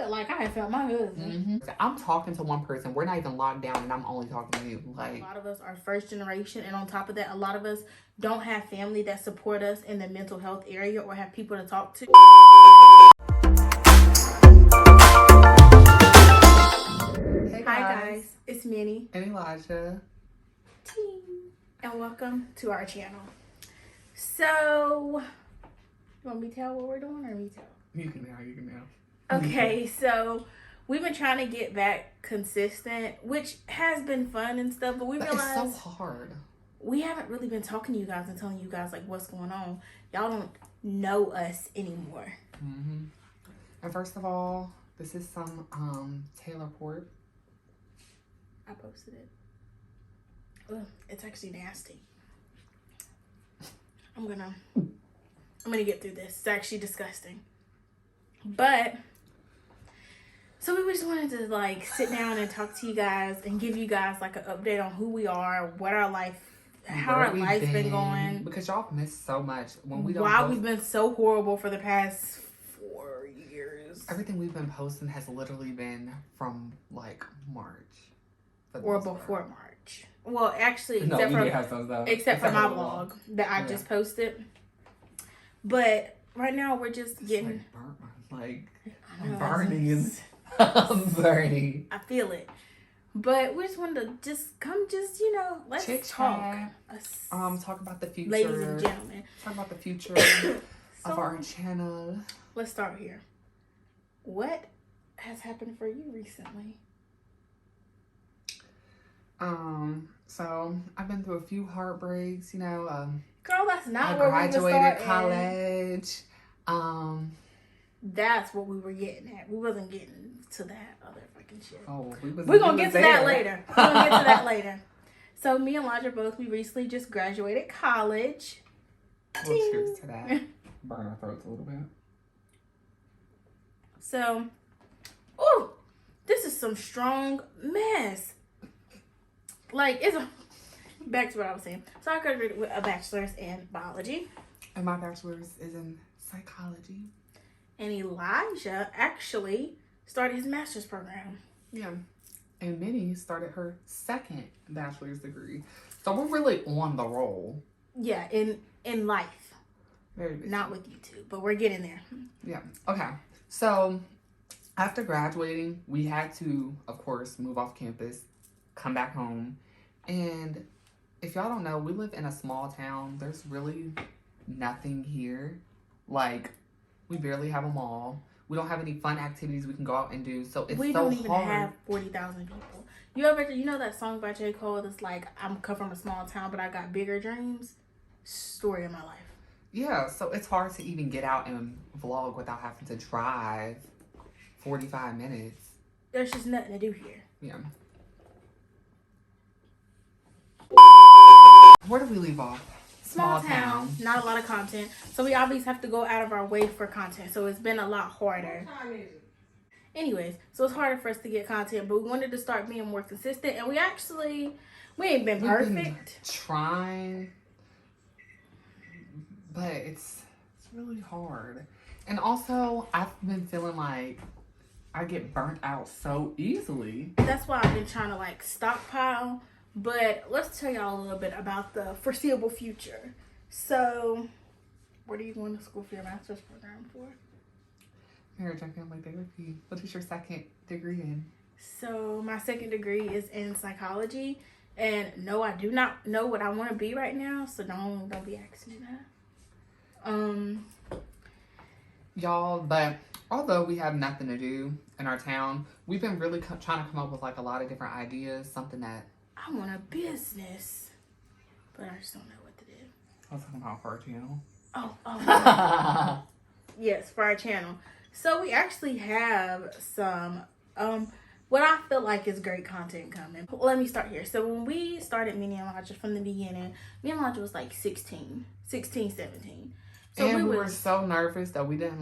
felt like I had felt my husband. I'm talking to one person. We're not even locked down, and I'm only talking to you. Like, a lot of us are first generation, and on top of that, a lot of us don't have family that support us in the mental health area or have people to talk to. hey guys. Hi guys, it's Minnie and Elijah. And welcome to our channel. So, you want me to tell what we're doing or me tell? You can now. Okay, so we've been trying to get back consistent, which has been fun and stuff, but we realized it's so hard. We haven't really been talking to you guys and telling you guys like what's going on. Y'all don't know us anymore. And first of all, this is some Taylor Port. I posted it. Ugh, it's actually nasty. I'm gonna get through this. It's actually disgusting. But so we just wanted to like sit down and talk to you guys and give you guys like an update on who we are, what our life, how our life's been going. Because y'all missed so much when we don't. Why we've been so horrible for the past 4 years. Everything we've been posting has literally been from like March. Or before March. Well, actually, no, except for my vlog that I just posted. But right now we're just getting I'm burning. I'm burning. I feel it. But we just wanted to let's Chitchat. talk. Talk about the future. Ladies and gentlemen. Talk about the future of our channel. Let's start here. What has happened for you recently? So I've been through a few heartbreaks, Girl, that's not I where we were graduated college. That's what we were getting at. We wasn't getting to that other fucking shit. Oh, we're gonna get to that later. We're gonna get to that later. So me and Elijah we recently just graduated college. Well, cheers to that. Burn our throats a little bit. So, this is some strong mess. Like, back to what I was saying. So I graduated with a bachelor's in biology. And my bachelor's is in psychology. And Elijah actually started his master's program. Yeah. And Minnie started her second bachelor's degree. So we're really on the roll. Yeah, in life. Very busy. Not with YouTube, but we're getting there. Yeah. Okay. So after graduating, we had to, of course, move off campus, come back home. And if y'all don't know, we live in a small town. There's really nothing here. Like, we barely have a mall. We don't have any fun activities we can go out and do. So it's so hard. We don't even have 40,000 people. You know that song by J. Cole that's like, I'm come from a small town, but I got bigger dreams? Story of my life. Yeah, so it's hard to even get out and vlog without having to drive 45 minutes. There's just nothing to do here. Yeah. Where did we leave off? Small town, not a lot of content. So we obviously have to go out of our way for content. So it's been a lot harder. What time is it? Anyways, so it's harder for us to get content, but we wanted to start being more consistent. And we ain't been perfect. We've been trying, but it's really hard. And also, I've been feeling like I get burnt out so easily. That's why I've been trying to like stockpile. But let's tell y'all a little bit about the foreseeable future. So, what are you going to school for your master's program for? Marriage and family therapy. What is your second degree in? So, my second degree is in psychology. And no, I do not know what I want to be right now. So, don't be asking me that. Y'all, but although we have nothing to do in our town, we've been really trying to come up with like a lot of different ideas. Something that I want a business, but I just don't know what to do. I was talking about for our channel. Oh. Yes, for our channel. So we actually have some, what I feel like is great content coming. Let me start here. So when we started me and Elijah from the beginning, me and Elijah was like 16, 17. So and we were so nervous that we didn't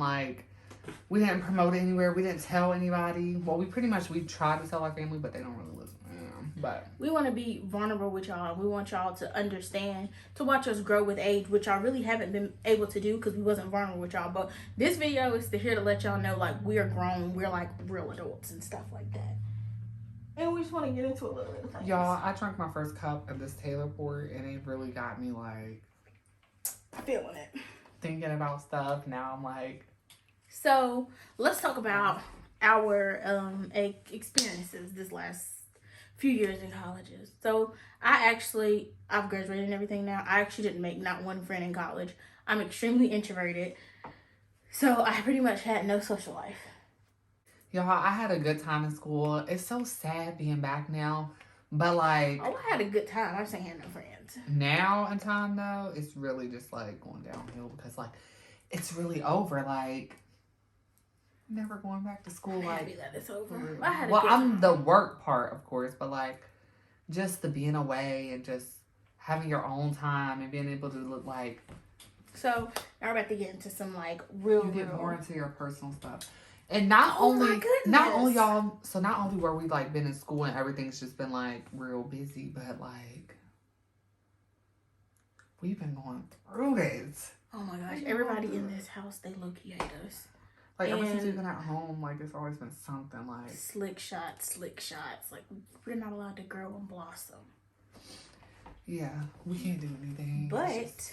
promote it anywhere. We didn't tell anybody. Well, we tried to tell our family, but they don't really listen. But we want to be vulnerable with y'all. We want y'all to understand, to watch us grow with age, which I really haven't been able to do because we wasn't vulnerable with y'all. But this video is here to let y'all know, like, we are grown. We're, like, real adults and stuff like that. And we just want to get into a little bit of things. Y'all, I drank my first cup of this Taylor port, and it really got me, like... feeling it. Thinking about stuff. Now I'm like... So, let's talk about our experiences this last few years in colleges. So, I've graduated and everything now. I actually didn't make not one friend in college. I'm extremely introverted. So, I pretty much had no social life. Y'all, I had a good time in school. It's so sad being back now. But, like... Oh, I had a good time. I just ain't had no friends. Now in time, though, it's really just, like, going downhill. Because, like, it's really over. Like, never going back to school. I'm like, happy that it's over. I'm the work part, of course. But, like, just the being away and just having your own time and being able to look like... So, now we're about to get into some, like, You get more into your personal stuff. And not only y'all, so not only were we like been in school and everything's just been like real busy, but like we've been going through it. Oh my gosh, everybody in this house, they low-key hate us. Like ever since we've been at home, like it's always been something like slick shots. Like we're not allowed to grow and blossom. Yeah, we can't do anything. But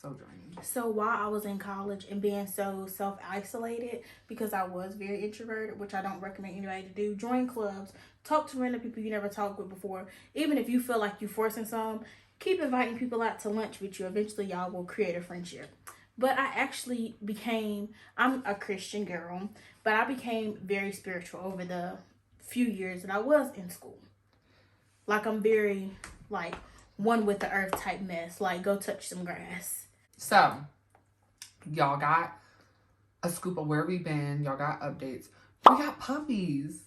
so draining. So while I was in college and being so self-isolated, because I was very introverted, which I don't recommend anybody to do, join clubs, talk to random people you never talked with before. Even if you feel like you're forcing some, keep inviting people out to lunch with you. Eventually y'all will create a friendship. But I actually I'm a Christian girl, but I became very spiritual over the few years that I was in school. Like I'm very like one with the earth type mess, like go touch some grass. So, y'all got a scoop of where we've been. Y'all got updates. We got puppies.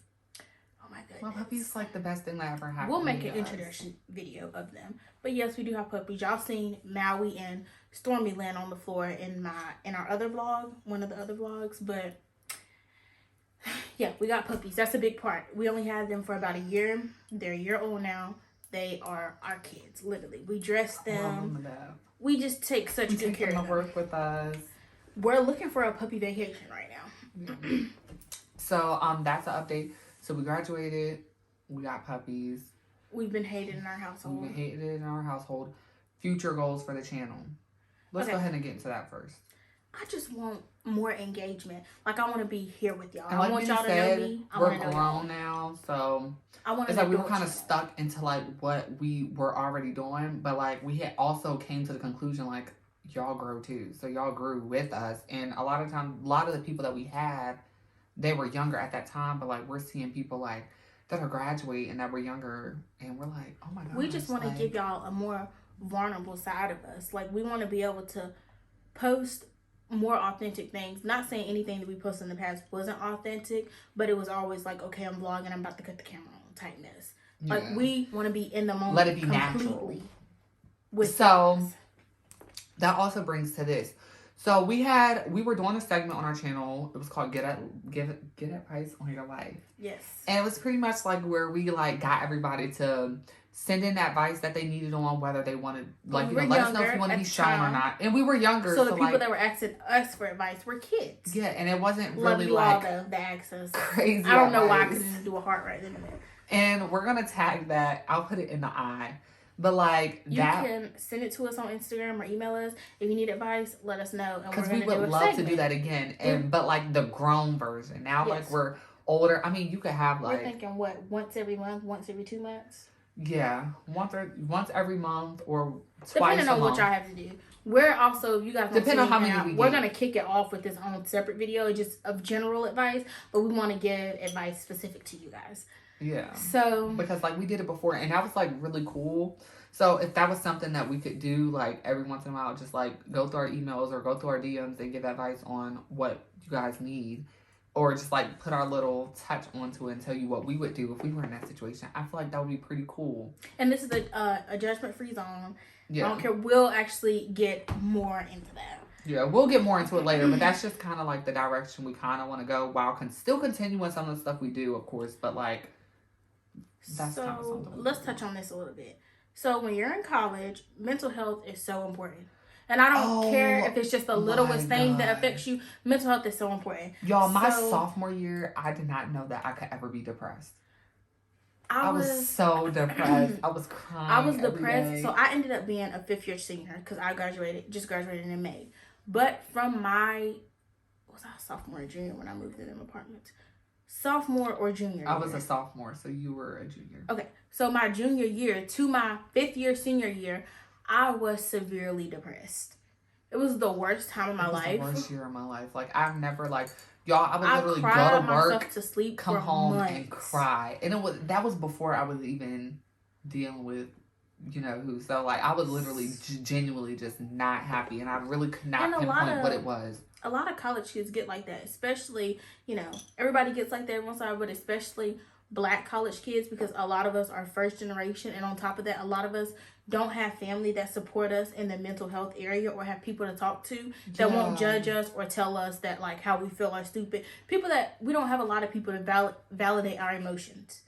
Oh my goodness. Well, puppies like the best thing that ever happened. We'll make an introduction video of them. But yes, we do have puppies. Y'all seen Maui and Stormy land on the floor in our other vlog, one of the other vlogs. But yeah, we got puppies. That's a big part. We only had them for about a year. They're a year old now. They are our kids, literally. We dress them. We just take such good care of them. Work with us. We're looking for a puppy vacation right now. Yeah. So that's an update. So we graduated. We got puppies. We've been hated in our household. Future goals for the channel. Let's go ahead and get into that first. I just want more engagement. Like, I want to be here with y'all. And like I want y'all to know me. We're grown now, so it's like we were kind of stuck into like what we were already doing, but like we had also came to the conclusion like y'all grow too, so y'all grew with us. And a lot of the people that we had, they were younger at that time, but like we're seeing people like that are graduating that were younger, and we're like, oh my god. We just want to give y'all a more vulnerable side of us. Like, we want to be able to post more authentic things. Not saying anything that we posted in the past wasn't authentic, but it was always like, okay, I'm vlogging, I'm about to cut the camera on typeness. Like, we want to be in the moment. Let it be natural. So that also brings to this. So we were doing a segment on our channel. It was called Get Advice on Your Life. Yes. And it was pretty much like where we like got everybody to send in advice that they needed on whether they wanted, like, you know, let us know if you want to be shown or not. And we were younger. So the people that were asking us for advice were kids. Yeah, and it wasn't Love really you like all the access. Crazy. I don't know why I couldn't do a heart right then and there. And we're going to tag that. I'll put it in the eye. But like you can send it to us on Instagram or email us if you need advice. Let us know, and because we would love to do that again. And but like the grown version now, like we're older. I mean, you could have like we're thinking what, once every month, once every 2 months. Yeah, once every month or twice. Depending on what y'all have to do. We're also, you guys, depending on how many we're gonna kick it off with this own separate video, just of general advice, but we want to give advice specific to you guys. Yeah. So because like we did it before, and that was like really cool. So if that was something that we could do, like every once in a while, just like go through our emails or go through our DMs and give advice on what you guys need, or just like put our little touch onto it and tell you what we would do if we were in that situation, I feel like that would be pretty cool. And this is a judgment-free zone. Yeah. I don't care. We'll actually get more into that. Yeah, we'll get more into it later, but that's just kind of like the direction we kind of want to go while still continuing some of the stuff we do, of course, but like That's kind of something. Let's touch on this a little bit. So when you're in college, mental health is so important. And I don't care if it's just the littlest thing that affects you. Mental health is so important. Y'all, my sophomore year, I did not know that I could ever be depressed. I was so depressed. I was crying. I was depressed. So I ended up being a 5th-year senior because I just graduated in May. But from was I a sophomore or junior when I moved in them apartments? Sophomore or junior year? I was a sophomore, so you were a junior. Okay. So my junior year to my 5th-year senior year, I was severely depressed. It was the worst time of my life. The worst year of my life. Like, I've never, like, y'all, I would literally go to work, to sleep, come home, and cry. And that was before I was even dealing with, you know who. So, like, I was literally genuinely just not happy. And I really could not pinpoint what it was. A lot of college kids get like that. Especially, you know, everybody gets like that one side, but especially Black college kids, because a lot of us are first generation. And on top of that, a lot of us don't have family that support us in the mental health area or have people to talk to that won't judge us or tell us that like how we feel are stupid. People that we don't have a lot of people to validate our emotions.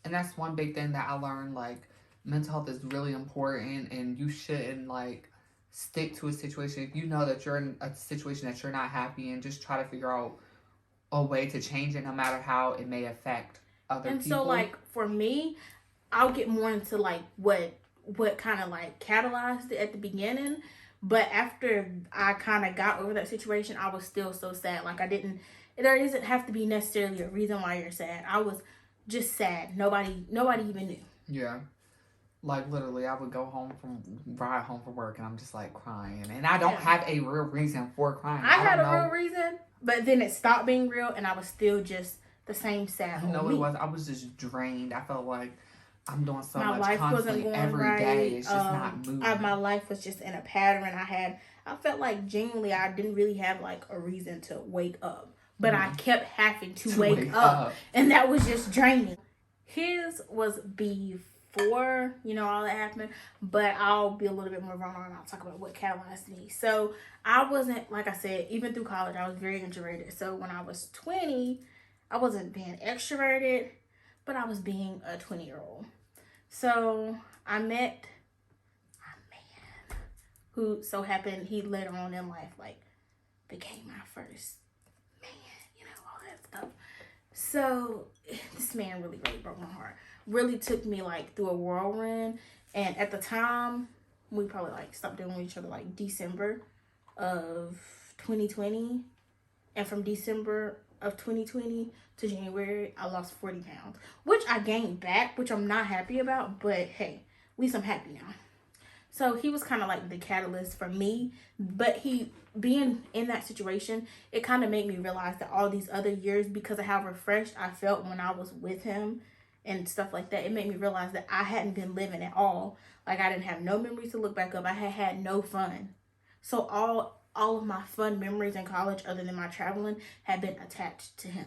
And that's one big thing that I learned, like mental health is really important and you shouldn't like stick to a situation. If you know that you're in a situation that you're not happy in, just try to figure out a way to change it no matter how it may affect other people. And so like for me, I'll get more into like what kind of like catalyzed it at the beginning, but after I kind of got over that situation, I was still so sad. Like there doesn't have to be necessarily a reason why you're sad. I was just sad. Nobody even knew. Yeah. Like literally I would ride home from work and I'm just like crying, and I don't have a real reason for crying. I had a real reason, but then it stopped being real and I was still just the same sad. You know what it was? I was just drained. I felt like I'm doing so much constantly every day. It's just not moving. My life was just in a pattern. I felt like genuinely I didn't really have like a reason to wake up. But I kept having to wake up. And that was just draining. His was before, you know, all that happened. But I'll be a little bit more vulnerable and I'll talk about what catalyzed me. So I wasn't, like I said, even through college, I was very introverted. So when I was 20, I wasn't being extroverted, but I was being a 20-year-old. So I met a man who so happened he later on in life like became my first man, you know, all that stuff. So this man really broke my heart. Really took me like through a whirlwind. And at the time, we probably like stopped dealing with each other like December of 2020. And from December of 2020 to January, I lost 40 pounds, which I gained back, which I'm not happy about, but hey, at least I'm happy now. So he was kind of like the catalyst for me, but he being in that situation, it kind of made me realize that all these other years, because of how refreshed I felt when I was with him and stuff like that, it made me realize that I hadn't been living at all. Like I didn't have no memories to look back up. I had no fun. So all of my fun memories in college, other than my traveling, had been attached to him.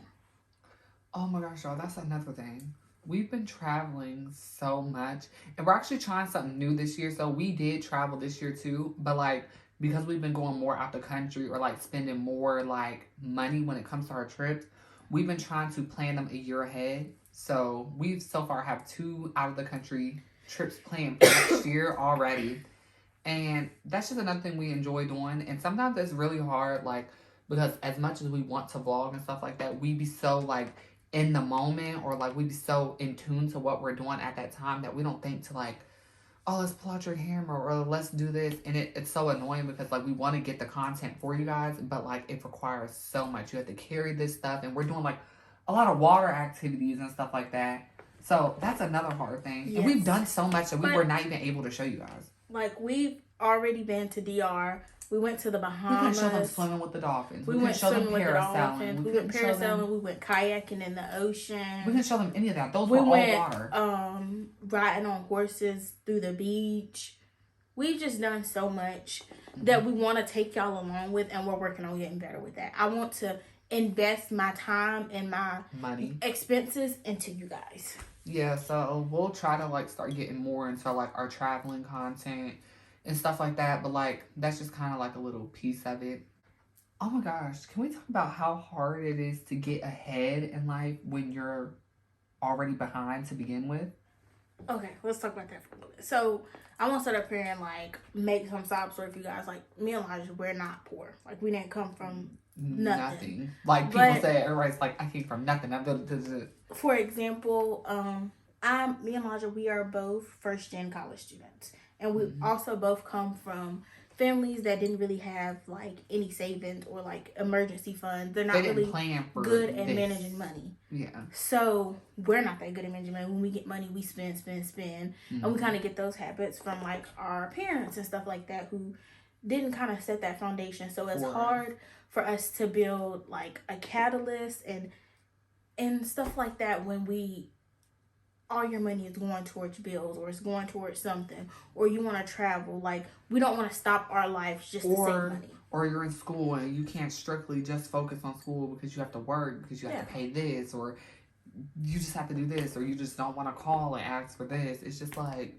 Oh my gosh, y'all, that's another thing. We've been traveling so much, and we're actually trying something new this year. So we did travel this year too, but like because we've been going more out the country or like spending more like money when it comes to our trips, we've been trying to plan them a year ahead. So we've so far have 2 out of the country trips planned for next year already. And that's just another thing we enjoy doing. And sometimes it's really hard, like, because as much as we want to vlog and stuff like that, we be so, like, in the moment or, like, we be so in tune to what we're doing at that time that we don't think to, like, oh, let's pull out your camera or let's do this. And it's so annoying because, like, we want to get the content for you guys, but, like, it requires so much. You have to carry this stuff. And we're doing, like, a lot of water activities and stuff like that. So that's another hard thing. Yes. And we've done so much that we were not even able to show you guys. Like, we've already been to DR. We went to the Bahamas. We couldn't show them swimming with the dolphins. We went swimming with the dolphins. We went parasailing. We went kayaking in the ocean. We didn't show them any of that. Those were all water. Riding on horses through the beach. We've just done so much that we want to take y'all along with, and we're working on getting better with that. I want to invest my time and my money expenses into you guys. Yeah, so we'll try to like start getting more into like our traveling content and stuff like that, but like that's just kind of like a little piece of it. Oh my gosh, can we talk about how hard it is to get ahead in life when you're already behind to begin with. Okay, let's talk about that for a little bit. So I want to start up here and like make some sob story for you guys. Like me and Elijah, we're not poor. Like we didn't come from nothing. Like people say, everybody's like, I came from nothing. For example, me and Elijah, we are both first gen college students, and we also both come from families that didn't really have like any savings or like emergency funds. They're not really good at managing money. Yeah. So we're not that good at managing money. When we get money, we spend, and we kind of get those habits from like our parents and stuff like that who didn't kind of set that foundation. So it's hard for us to build like a catalyst and stuff like that when all your money is going towards bills or it's going towards something, or you want to travel. Like, we don't want to stop our lives just to save money. Or you're in school and you can't strictly just focus on school because you have to work, because you have to pay this, or you just have to do this, or you just don't want to call and ask for this. It's just like...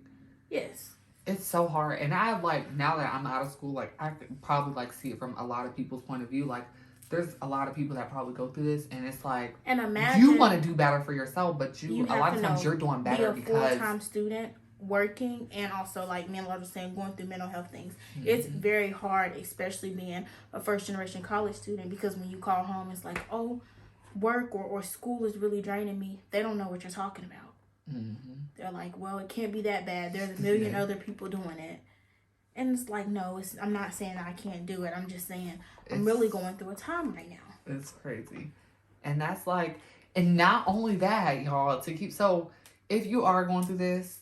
Yes. It's so hard. And I like, now that I'm out of school, like, I could probably like see it from a lot of people's point of view. Like, there's a lot of people that probably go through this, and it's like, and imagine you want to do better for yourself, but a lot of times you're doing better because be a full-time student working, and also like me and Laura was saying, going through mental health things. It's very hard, especially being a first-generation college student, because when you call home, it's like, oh, work or school is really draining me. They don't know what you're talking about. They're like, well, it can't be that bad. There's a million other people doing it. And it's like, no, I'm not saying I can't do it. I'm just saying I'm really going through a time right now. It's crazy. And that's like, and not only that, y'all, so if you are going through this,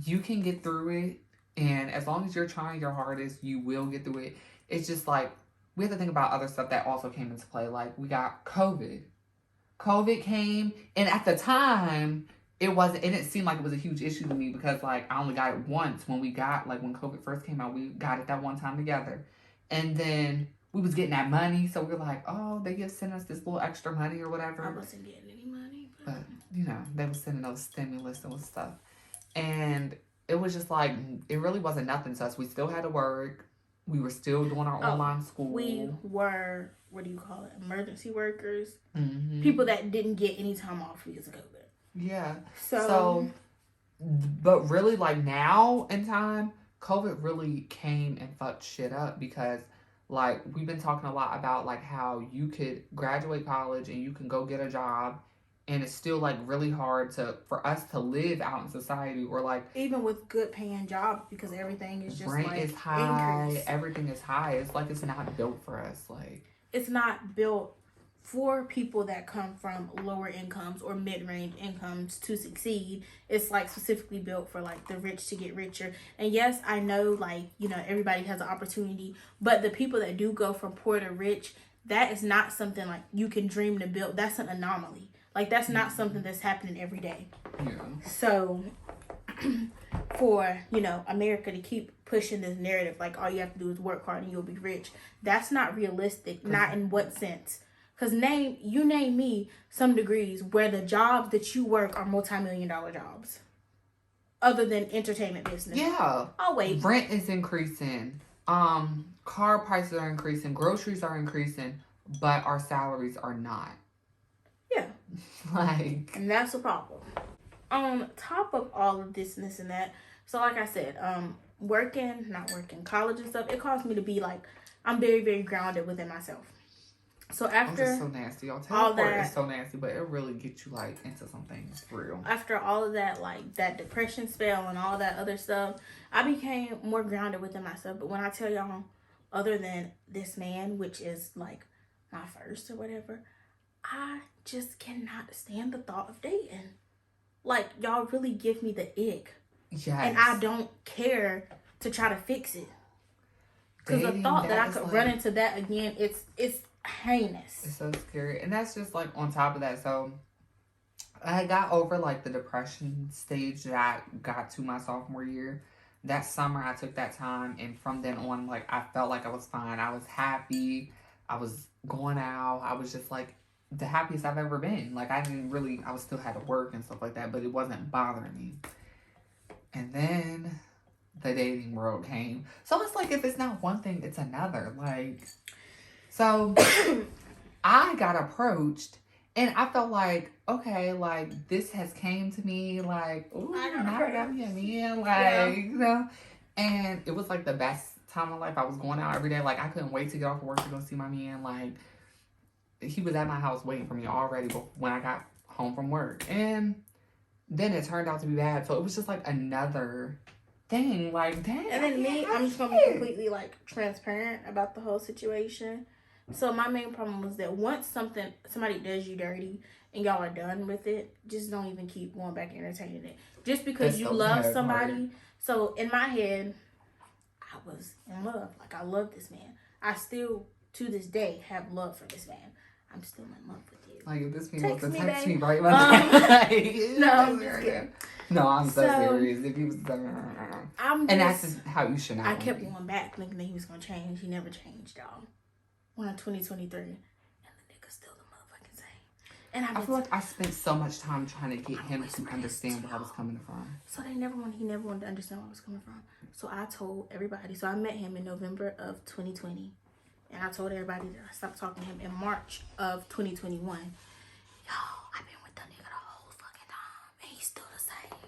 you can get through it. And as long as you're trying your hardest, you will get through it. It's just like, we have to think about other stuff that also came into play. Like, we got COVID. COVID came, and at the time, it didn't seem like it was a huge issue to me, because like I only got it once when when COVID first came out. We got it that one time together, and then we was getting that money, so we were like, oh, they just sent us this little extra money or whatever. I wasn't getting any money, but they were sending those stimulus and stuff, and it was just like, it really wasn't nothing to us. We still had to work. We were still doing our online school. We were, what do you call it, emergency workers, people that didn't get any time off because of COVID. Yeah. So, but really, like, now in time, COVID really came and fucked shit up, because, like, we've been talking a lot about, like, how you could graduate college and you can go get a job, and it's still, like, really hard for us to live out in society, or, like... Even with good paying jobs, because everything is just, rent is high, increase. Everything is high. It's like, it's not built for us, like... It's not built for people that come from lower incomes or mid-range incomes to succeed. It's like specifically built for like the rich to get richer. And yes, I know, like, everybody has an opportunity, but the people that do go from poor to rich, that is not something like you can dream to build. That's an anomaly. Like, that's not something that's happening every day. Yeah. So for America to keep pushing this narrative, like all you have to do is work hard and you'll be rich, that's not realistic. Not in what sense? Because name me some degrees where the jobs that you work are multi-million-dollar jobs. Other than entertainment business. Yeah. Oh, wait. Rent is increasing. Car prices are increasing. Groceries are increasing. But our salaries are not. Yeah. And that's a problem. On top of all of this and this and that, so like I said, college and stuff, it caused me to be like, I'm very, very grounded within myself. So after it's so nasty, y'all. All that is so nasty, but it really gets you like into some things for real. After all of that, like that depression spell and all that other stuff, I became more grounded within myself. But when I tell y'all, other than this man, which is like my first or whatever, I just cannot stand the thought of dating. Like, y'all really give me the ick. Yes. And I don't care to try to fix it. Because the thought that I could run into that again, it's heinous. It's so scary. And that's just like on top of that. So I got over like the depression stage that I got to my sophomore year. That summer I took that time, and from then on, like, I felt like I was fine. I was happy. I was going out. I was just like the happiest I've ever been. Like, I still had to work and stuff like that, but it wasn't bothering me. And then the dating world came. So it's like, if it's not one thing, it's another. Like, so I got approached, And I felt like, okay, like, this has came to me, like, ooh, now I got me a man, like, you know. And it was, like, the best time of life. I was going out every day. Like, I couldn't wait to get off of work to go see my man. Like, he was at my house waiting for me already when I got home from work. And then it turned out to be bad. So it was just, like, another thing. Like, dang. And then I'm just going to be completely, like, transparent about the whole situation. So my main problem was that once somebody does you dirty and y'all are done with it, just don't even keep going back and entertaining it. Just because you love somebody. Part. So in my head, I was in love. Like, I love this man. I still, to this day, have love for this man. I'm still in love with you. Like, if this man was to text me right now. No, I'm just kidding. No, I'm so serious. If he was, and that's just how you should not. I kept going back thinking that he was going to change. He never changed, y'all. We're in 2023, and the nigga's still the motherfucking same. And I feel like I spent so much time trying to get him to understand where I was coming from. So he never wanted to understand where I was coming from. So I told everybody. So I met him in November of 2020, and I told everybody that I stopped talking to him in March of 2021. Y'all, I've been with the nigga the whole fucking time, and he's still the same.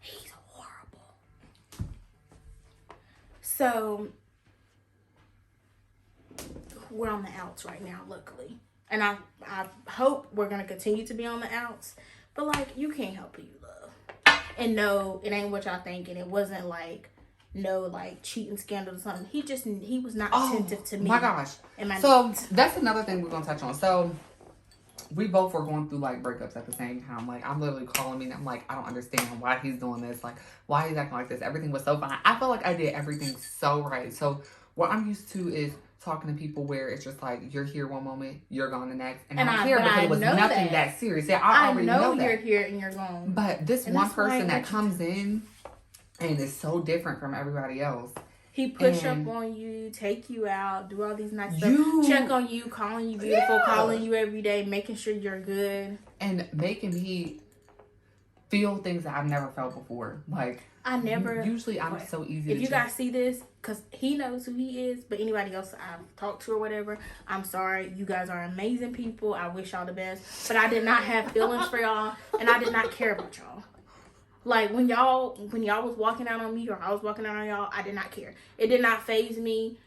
He's horrible. So we're on the outs right now, luckily. And I hope we're going to continue to be on the outs. But, like, you can't help who you love. And no, it ain't what y'all think. And it wasn't, like, no, like, cheating scandal or something. He was not attentive to me. My gosh. So, that's another thing we're going to touch on. So, we both were going through, like, breakups at the same time. Like, I'm literally calling me and I'm like, I don't understand why he's doing this. Like, why he's acting like this. Everything was so fine. I felt like I did everything so right. So, what I'm used to is talking to people where it's just like, you're here one moment, you're gone the next. And I don't care because it was nothing that serious. Yeah, I already know that. You're here and you're gone. But this one person that comes in and is so different from everybody else. He push up on you, take you out, do all these nice stuff. Check on you, calling you beautiful, calling you every day, making sure you're good. And making me feel things that I've never felt before. Like, usually I'm so easy if you guys see this, because he knows who he is, but anybody else I've talked to or whatever, I'm sorry. You guys are amazing people. I wish y'all the best. But I did not have feelings for y'all, and I did not care about y'all. Like, when y'all was walking out on me or I was walking out on y'all, I did not care. It did not faze me.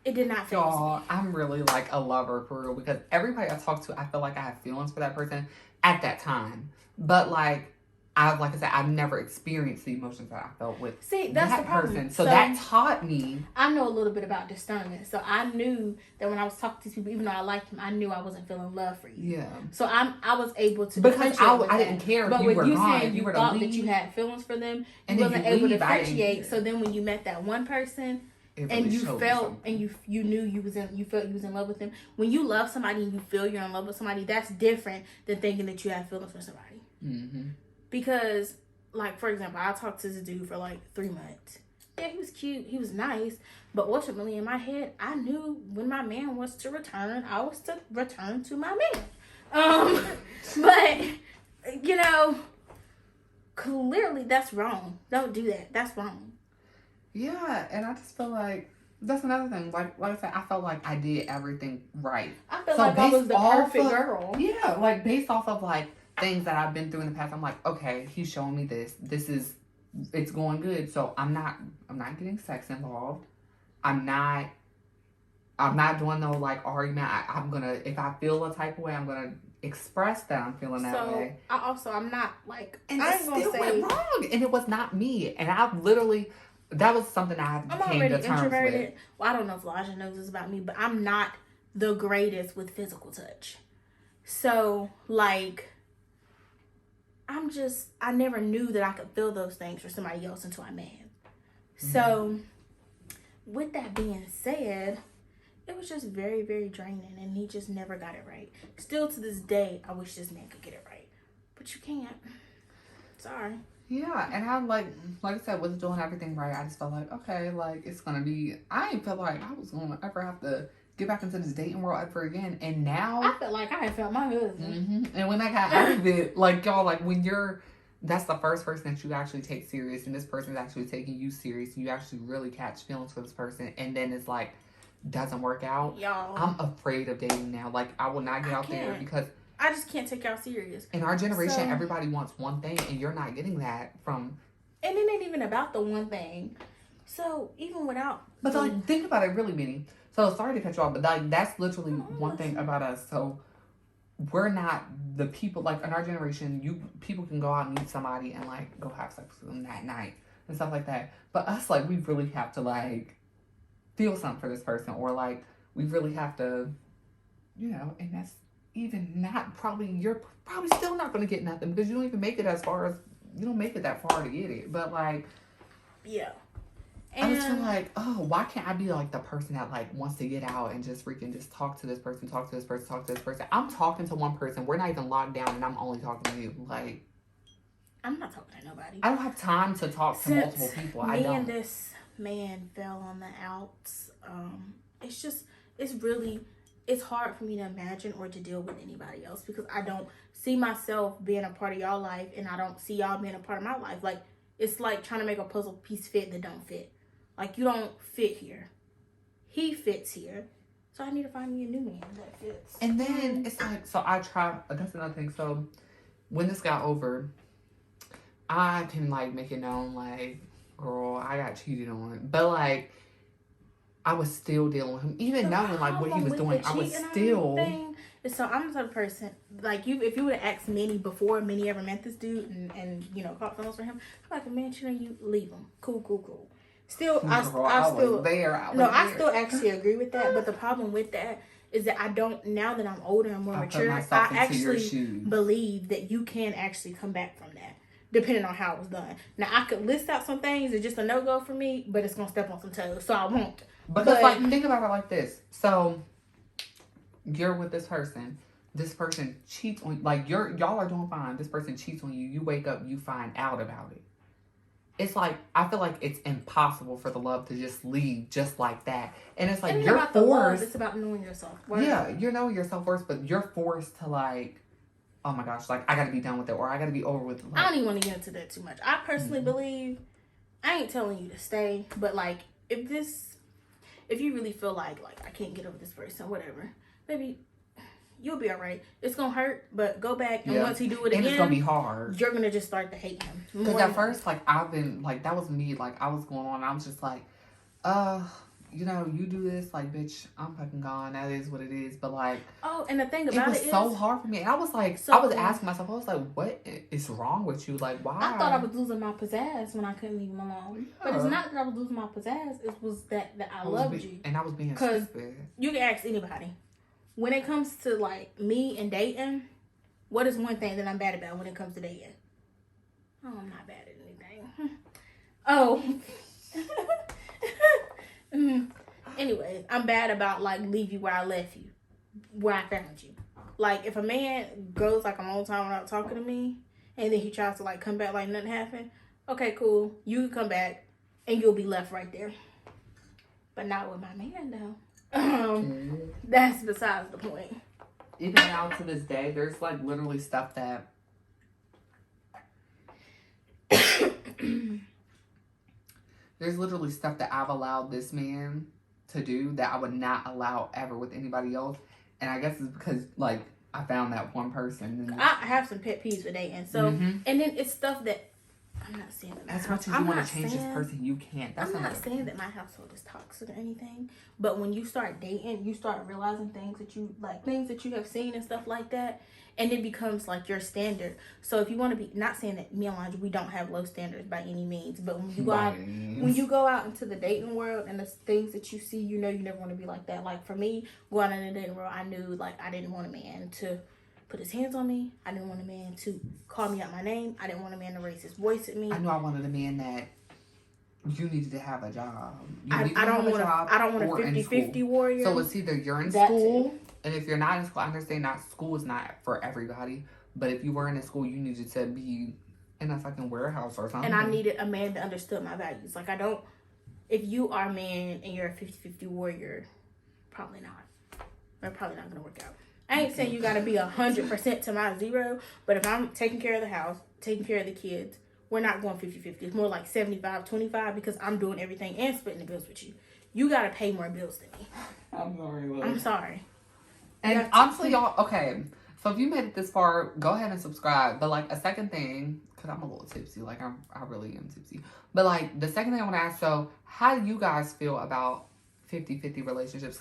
It did not faze me. I'm really, like, a lover for real, because everybody I talk to, I feel like I have feelings for that person at that time. But, like I said, I've never experienced the emotions that I felt with that person. So that taught me. I know a little bit about discernment. So I knew that when I was talking to these people, even though I liked him, I knew I wasn't feeling love for you. Yeah. So I was able to because I didn't care. But if you were gone, saying you thought that you had feelings for them, you wasn't able to appreciate. So then when you met that one person, and you felt and you knew you felt you was in love with them. When you love somebody and you feel you're in love with somebody, that's different than thinking that you have feelings for somebody. Mm-hmm. Because, like, for example, I talked to this dude for like 3 months. Yeah, he was cute, he was nice, but ultimately in my head, I knew when my man was to return, I was to return to my man. But you know, clearly that's wrong. Don't do that. That's wrong. Yeah, and I just feel like that's another thing. Like I said, I felt like I did everything right. I feel like I was the perfect girl. Yeah, like based off of like things that I've been through in the past, I'm like, okay, he's showing me this. It's going good. So I'm not getting sex involved. I'm not doing no like argument. I'm gonna, if I feel a type of way, I'm gonna express that I'm feeling that way. I'm not like, and it still went wrong, and it was not me. And I literally, that was something I came to terms introverted. with. Well, I don't know if Elijah knows this about me, but I'm not the greatest with physical touch. So like, I never knew that I could feel those things for somebody else until I met him. Mm-hmm. So, with that being said, it was just very, very draining, and he just never got it right. Still to this day, I wish this man could get it right, but you can't. Sorry. Yeah, and I'm like I said, was doing everything right. I just felt like, okay, like it's gonna be. I didn't feel like I was gonna ever have to get back into this dating world ever again. And now I felt like I had felt my husband. Mm-hmm. And when I got out of it, like y'all, like when that's the first person that you actually take serious, and this person is actually taking you serious, and you actually really catch feelings for this person, and then it's like doesn't work out, y'all, I'm afraid of dating now. Like, I will not get out there because I just can't take y'all serious. In our generation, everybody wants one thing, and you're not getting that from. And it ain't even about the one thing. So even without, but like, think about it, really, Minnie. So sorry to cut you off, but like, that's literally one thing about us. So we're not the people like in our generation. People can go out and meet somebody and like go have sex with them that night and stuff like that. But us, like, we really have to like feel something for this person, or like we really have to, and that's. Even not probably, you're probably still not going to get nothing because you don't even make it as far as you don't make it that far to get it. But like, yeah, and I just feel like, oh, why can't I be like the person that like wants to get out and just freaking just talk to this person, talk to this person, talk to this person? I'm talking to one person. We're not even locked down, and I'm only talking to you. Like, I'm not talking to nobody. I don't have time to talk to multiple people. I don't. And this man fell on the outs. It's hard for me to imagine or to deal with anybody else because I don't see myself being a part of y'all life and I don't see y'all being a part of my life. Like, it's like trying to make a puzzle piece fit that don't fit. Like, you don't fit here. He fits here. So I need to find me a new man that fits. And then it's like, so I try, that's another thing. So when this got over, I can like make it known, like, girl, I got cheated on. But like, I was still dealing with him, even knowing like what he was doing. I was still. So I'm the type of person like if you would have asked Minnie before Minnie ever met this dude and caught feelings for him, I'm like, man, you leave him. Cool. Still, I still actually agree with that. But the problem with that is that I don't. Now that I'm older and more mature, I actually believe that you can actually come back from that. Depending on how it was done. Now I could list out some things that's just a no-go for me, but it's gonna step on some toes, so I won't. Because like, think about it like this. So you're with this person. This person cheats on, like, y'all are doing fine. This person cheats on you. You wake up, you find out about it. It's like, I feel like it's impossible for the love to just leave just like that. And it's like, and you're forced. It's about knowing yourself. Yeah, you're knowing yourself first, but you're forced to like, oh my gosh, like, I gotta be done with it, or I gotta be over with it. Like, I don't even want to get into that too much. I personally believe, I ain't telling you to stay, but like, if you really feel like I can't get over this person, whatever, maybe you'll be all right. It's gonna hurt, but go back and once he do it again, it's gonna be hard. You're gonna just start to hate him. Because at first, like, I've been like, that was me. Like, I was going on. I was just like, you do this, like, bitch, I'm fucking gone. That is what it is. But like, and the thing about it was so hard for me. And I was like, I was asking myself, I was like, what is wrong with you? Like, why? I thought I was losing my pizzazz when I couldn't leave him alone. But it's not that I was losing my pizzazz. It was that I loved you. And I was being stupid. You can ask anybody. When it comes to like me and dating, what is one thing that I'm bad about when it comes to dating? Oh, I'm not bad at anything. Anyways, I'm bad about like leave you where I left you, where I found you. Like, if a man goes like a long time without talking to me, and then he tries to like come back like nothing happened, okay, cool. You can come back, and you'll be left right there. But not with my man though. That's besides the point. Even now to this day, there's like literally stuff that I've allowed this man to do that I would not allow ever with anybody else. And I guess it's because like I found that one person. And I have some pet peeves with dating. So and then it's stuff that I'm not saying that. As much as you want to change this person, you can't. I'm not saying that my household is toxic or anything, but when you start dating, you start realizing things that you like, things that you have seen and stuff like that, and it becomes like your standard. So if you want to be, not saying that me and Elijah, we don't have low standards by any means, but when you go out into the dating world and the things that you see, you never want to be like that. Like for me, going out in the dating world, I knew like I didn't want a man to put his hands on me. I didn't want a man to call me out my name. I didn't want a man to raise his voice at me. I knew I wanted a man that you needed to have a job. I don't want a 50-50 warrior. So it's either you're in school, and if you're not in school, I understand school is not for everybody. But if you were in a school, you needed to be in a fucking warehouse or something. And I needed a man that understood my values. Like if you are a man and you're a 50-50 warrior, probably not. We're probably not going to work out. I ain't saying you got to be 100% to my 0, but if I'm taking care of the house, taking care of the kids, we're not going 50-50. It's more like 75-25 because I'm doing everything and splitting the bills with you. you gotta pay more bills than me. I'm sorry, love. I'm sorry. And honestly, y'all, okay. So if you made it this far, go ahead and subscribe. But like a second thing, because I'm a little tipsy. Like I really am tipsy. But like the second thing I want to ask, so how do you guys feel about 50-50 relationships?